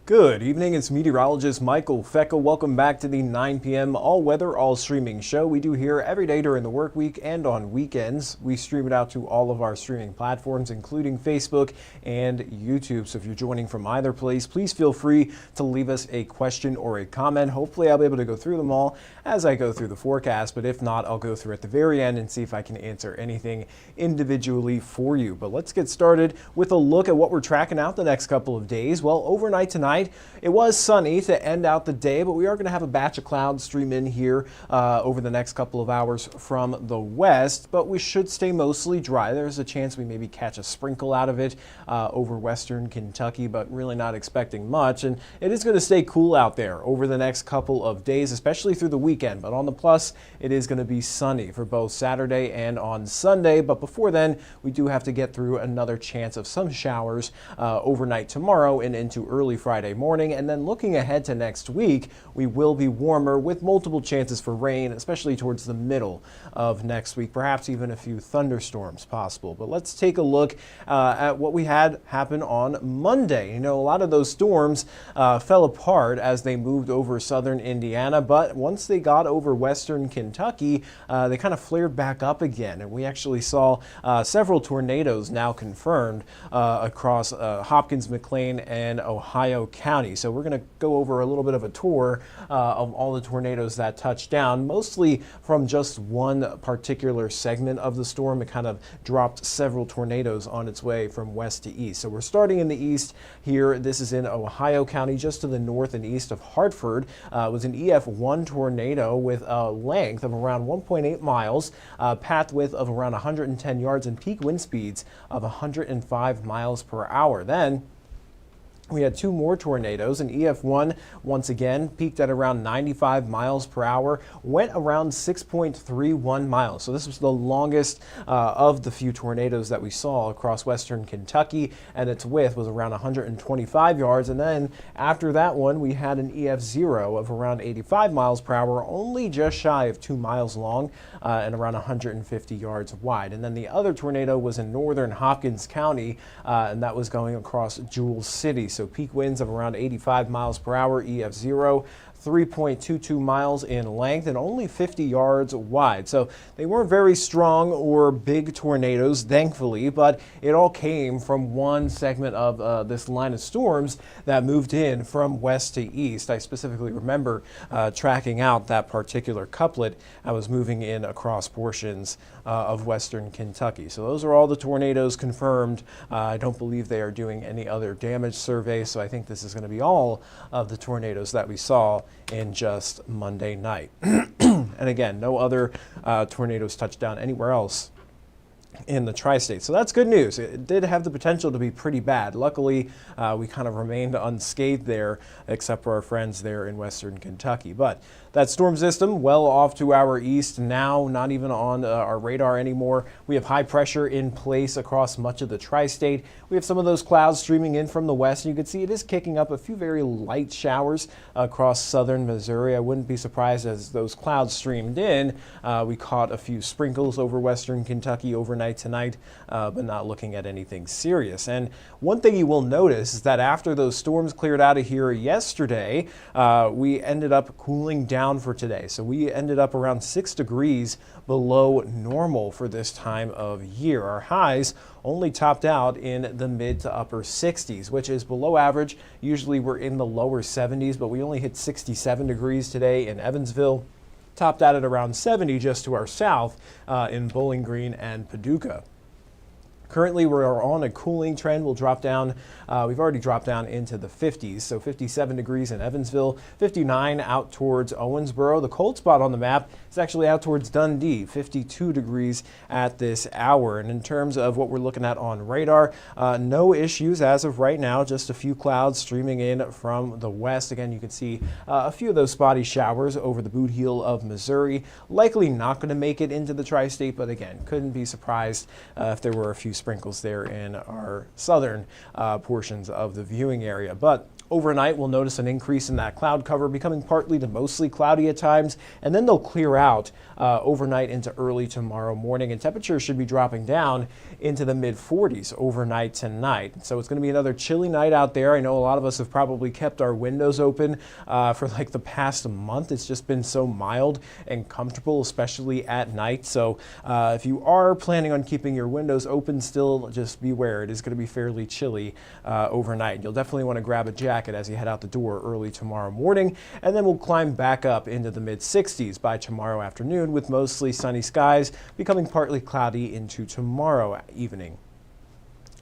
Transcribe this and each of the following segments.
Good evening, it's meteorologist Michael Fecka. Welcome back to the 9 p.m. all-weather, all-streaming show we do here every day during the work week and on weekends. We stream it out to all of our streaming platforms, including Facebook and YouTube. So if you're joining from either place, please feel free to leave us a question or a comment. Hopefully I'll be able to go through them all as I go through the forecast, but if not, I'll go through at the very end and see if I can answer anything individually for you. But let's get started with a look at what we're tracking out the next couple of days. Well, overnight tonight, it was sunny to end out the day, but we are going to have a batch of clouds stream in here over the next couple of hours from the west, but we should stay mostly dry. There's a chance we maybe catch a sprinkle out of it over western Kentucky, but really not expecting much. And it is going to stay cool out there over the next couple of days, especially through the weekend. But on the plus, it is going to be sunny for both Saturday and on Sunday. But before then, we do have to get through another chance of some showers overnight tomorrow and into early Friday morning. And then looking ahead to next week, we will be warmer with multiple chances for rain, especially towards the middle of next week, perhaps even a few thunderstorms possible. But let's take a look at what we had happen on Monday. You know, a lot of those storms fell apart as they moved over southern Indiana, but once they got over western Kentucky, they kind of flared back up again. And we actually saw several tornadoes now confirmed across Hopkins, McLean, and Ohio County. So we're going to go over a little bit of a tour of all the tornadoes that touched down, mostly from just one particular segment of the storm. It kind of dropped several tornadoes on its way from west to east. So we're starting in the east here. This is in Ohio County, just to the north and east of Hartford. It was an EF1 tornado with a length of around 1.8 miles, path width of around 110 yards, and peak wind speeds of 105 miles per hour. Then we had two more tornadoes. An EF1, once again, peaked at around 95 miles per hour, went around 6.31 miles. So this was the longest of the few tornadoes that we saw across western Kentucky, and its width was around 125 yards. And then after that one, we had an EF0 of around 85 miles per hour, only just shy of 2 miles long and around 150 yards wide. And then the other tornado was in northern Hopkins County, and that was going across Jewel City. So peak winds of around 85 miles per hour, EF0, 3.22 miles in length and only 50 yards wide. So they weren't very strong or big tornadoes, thankfully, but it all came from one segment of this line of storms that moved in from west to east. I specifically remember tracking out that particular couplet. I was moving in across portions of western Kentucky. So those are all the tornadoes confirmed. I don't believe they are doing any other damage surveys, so I think this is going to be all of the tornadoes that we saw in just Monday night. And again, no other tornadoes touched down anywhere else in the tri-state. So that's good news. It did have the potential to be pretty bad. Luckily, we kind of remained unscathed there, except for our friends there in western Kentucky. But that storm system well off to our east now, not even on our radar anymore. We have high pressure in place across much of the tri-state. We have some of those clouds streaming in from the west. And you can see it is kicking up a few very light showers across southern Missouri. I wouldn't be surprised as those clouds streamed in. We caught a few sprinkles over western Kentucky overnight tonight, but not looking at anything serious. And one thing you will notice is that after those storms cleared out of here yesterday, we ended up cooling down for today. So we ended up around 6 degrees below normal for this time of year. Our highs only topped out in the mid to upper 60s, which is below average. Usually we're in the lower 70s, but we only hit 67 degrees today in Evansville. Topped out at around 70 just to our south in Bowling Green and Paducah. Currently, we're on a cooling trend. We'll drop down. We've already dropped down into the 50s, so 57 degrees in Evansville, 59 out towards Owensboro. The cold spot on the map is actually out towards Dundee, 52 degrees at this hour. And in terms of what we're looking at on radar, no issues as of right now, just a few clouds streaming in from the west. Again, you can see a few of those spotty showers over the boot heel of Missouri. Likely not going to make it into the tri-state, but again, couldn't be surprised if there were a few sprinkles there in our southern portions of the viewing area. But Overnight, we'll notice an increase in that cloud cover, becoming partly to mostly cloudy at times, and then they'll clear out overnight into early tomorrow morning, and temperatures should be dropping down into the mid-40s overnight tonight. So it's going to be another chilly night out there. I know a lot of us have probably kept our windows open for like the past month. It's just been so mild and comfortable, especially at night. So if you are planning on keeping your windows open still, just beware. It is going to be fairly chilly overnight. You'll definitely want to grab a jacket as you head out the door early tomorrow morning, and then we'll climb back up into the mid-60s by tomorrow afternoon, with mostly sunny skies becoming partly cloudy into tomorrow evening.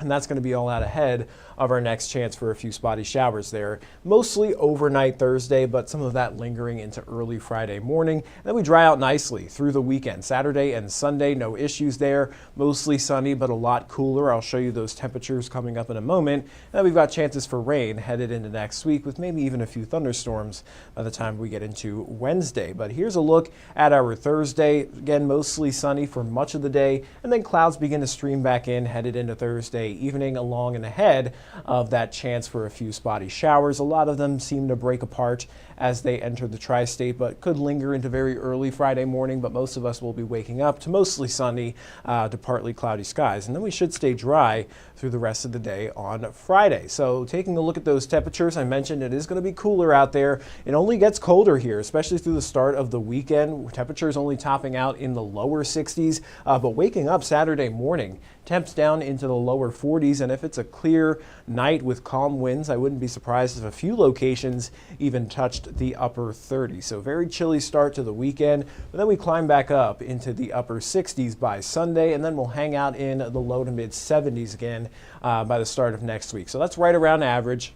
And that's going to be all out ahead of our next chance for a few spotty showers there. Mostly overnight Thursday, but some of that lingering into early Friday morning. And then we dry out nicely through the weekend. Saturday and Sunday, no issues there. Mostly sunny, but a lot cooler. I'll show you those temperatures coming up in a moment. And then we've got chances for rain headed into next week, with maybe even a few thunderstorms by the time we get into Wednesday. But here's a look at our Thursday. Again, mostly sunny for much of the day, and then clouds begin to stream back in headed into Thursday evening, along and ahead of that chance for a few spotty showers. A lot of them seem to break apart as they enter the tri-state, but could linger into very early Friday morning. But most of us will be waking up to mostly sunny to partly cloudy skies, and then we should stay dry through the rest of the day on Friday. So taking a look at those temperatures, I mentioned it is going to be cooler out there. It only gets colder here, especially through the start of the weekend. Temperatures only topping out in the lower 60s, but waking up Saturday morning, temps down into the lower 40s, and if it's a clear night with calm winds, I wouldn't be surprised if a few locations even touched the upper 30s. So very chilly start to the weekend, but then we climb back up into the upper 60s by Sunday, and then we'll hang out in the low to mid 70s again by the start of next week. So that's right around average,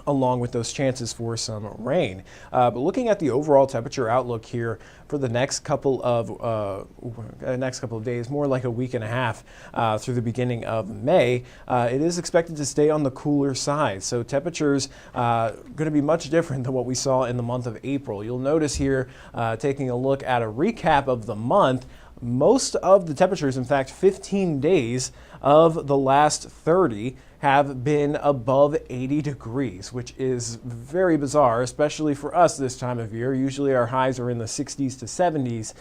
along with those chances for some rain. But looking at the overall temperature outlook here for the next couple of days, more like a week and a half through the beginning of May, it is expected to stay on the cooler side. So temperatures going to be much different than what we saw in the month of April. You'll notice here, taking a look at a recap of the month, most of the temperatures, in fact 15 days of the last 30, have been above 80 degrees, which is very bizarre, especially for us this time of year. Usually our highs are in the 60s to 70s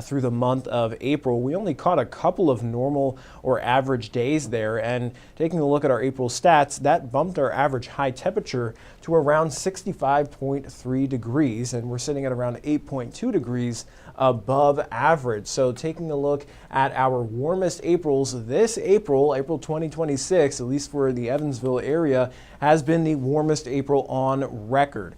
through the month of April. We only caught a couple of normal or average days there, and taking a look at our April stats, that bumped our average high temperature to around 65.3 degrees, and we're sitting at around 8.2 degrees above average. So taking a look at our warmest Aprils, this April 2026, at least for the Evansville area, has been the warmest April on record.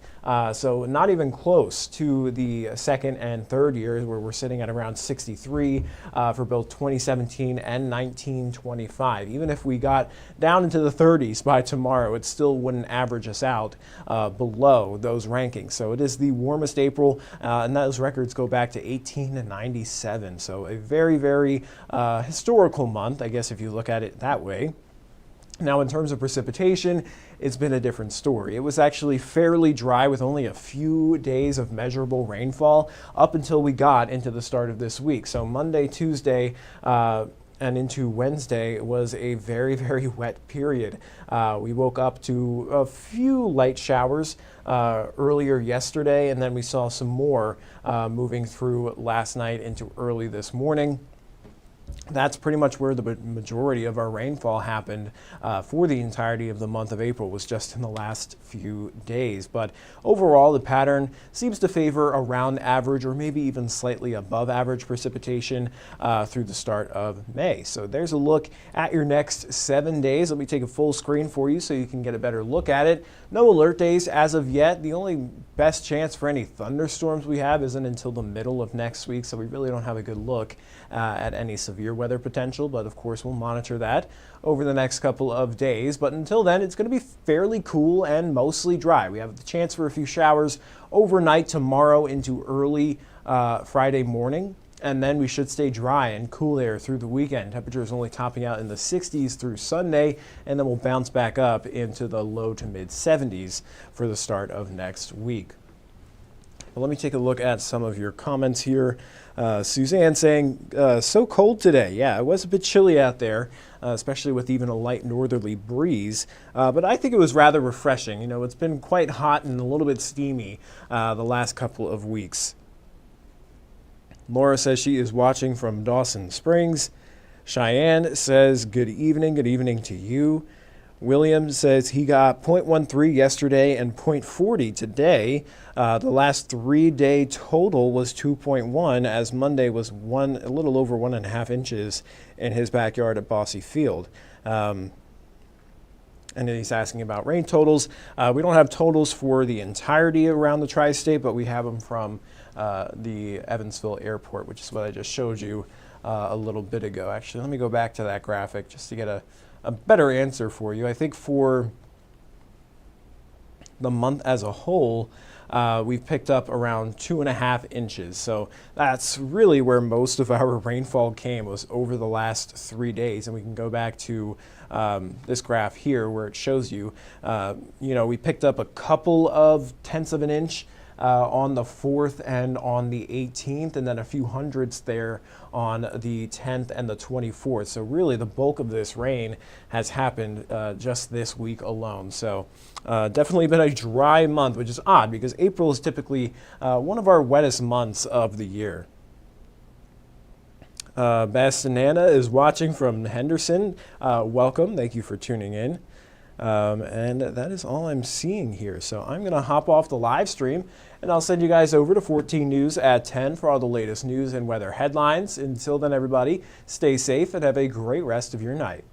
So not even close to the second and third years, where we're sitting at around 63 for both 2017 and 1925. Even if we got down into the 30s by tomorrow, it still wouldn't average us out below those rankings. So it is the warmest April, and those records go back to 1897. So a very, very historical month, I guess, if you look at it that way. Now, in terms of precipitation, it's been a different story. It was actually fairly dry with only a few days of measurable rainfall up until we got into the start of this week. So Monday, Tuesday, and into Wednesday was a very, very wet period. We woke up to a few light showers earlier yesterday, and then we saw some more moving through last night into early this morning. That's pretty much where the majority of our rainfall happened for the entirety of the month of April, was just in the last few days. But overall, the pattern seems to favor around average or maybe even slightly above average precipitation through the start of May. So there's a look at your next 7 days. Let me take a full screen for you so you can get a better look at it. No alert days as of yet. The only best chance for any thunderstorms we have isn't until the middle of next week, so we really don't have a good look at any severe weather potential, but of course we'll monitor that over the next couple of days. But until then, it's going to be fairly cool and mostly dry. We have the chance for a few showers overnight tomorrow into early Friday morning, and then we should stay dry and cool air through the weekend. Temperatures only topping out in the 60s through Sunday, and then we'll bounce back up into the low to mid 70s for the start of next week. Well, let me take a look at some of your comments here. Suzanne saying, so cold today. Yeah, it was a bit chilly out there, especially with even a light northerly breeze. But I think it was rather refreshing. You know, it's been quite hot and a little bit steamy the last couple of weeks. Laura says she is watching from Dawson Springs. Cheyenne says, good evening to you. William says he got 0.13 yesterday and 0.40 today. The last 3-day total was 2.1, as Monday was a little over 1.5 inches in his backyard at Bosse Field. And then he's asking about rain totals. We don't have totals for the entirety around the tri-state, but we have them from the Evansville Airport, which is what I just showed you a little bit ago. Actually, let me go back to that graphic just to get a better answer for you. I think for the month as a whole, we've picked up around 2.5 inches. So that's really where most of our rainfall came, was over the last 3 days. And we can go back to this graph here where it shows you, we picked up a couple of tenths of an inch on the 4th and on the 18th, and then a few hundredths there on the 10th and the 24th. So really the bulk of this rain has happened just this week alone. So definitely been a dry month, which is odd because April is typically one of our wettest months of the year. Bastanana is watching from Henderson. Welcome. Thank you for tuning in. And that is all I'm seeing here. So I'm going to hop off the live stream and I'll send you guys over to 14 News at 10 for all the latest news and weather headlines. Until then, everybody, stay safe and have a great rest of your night.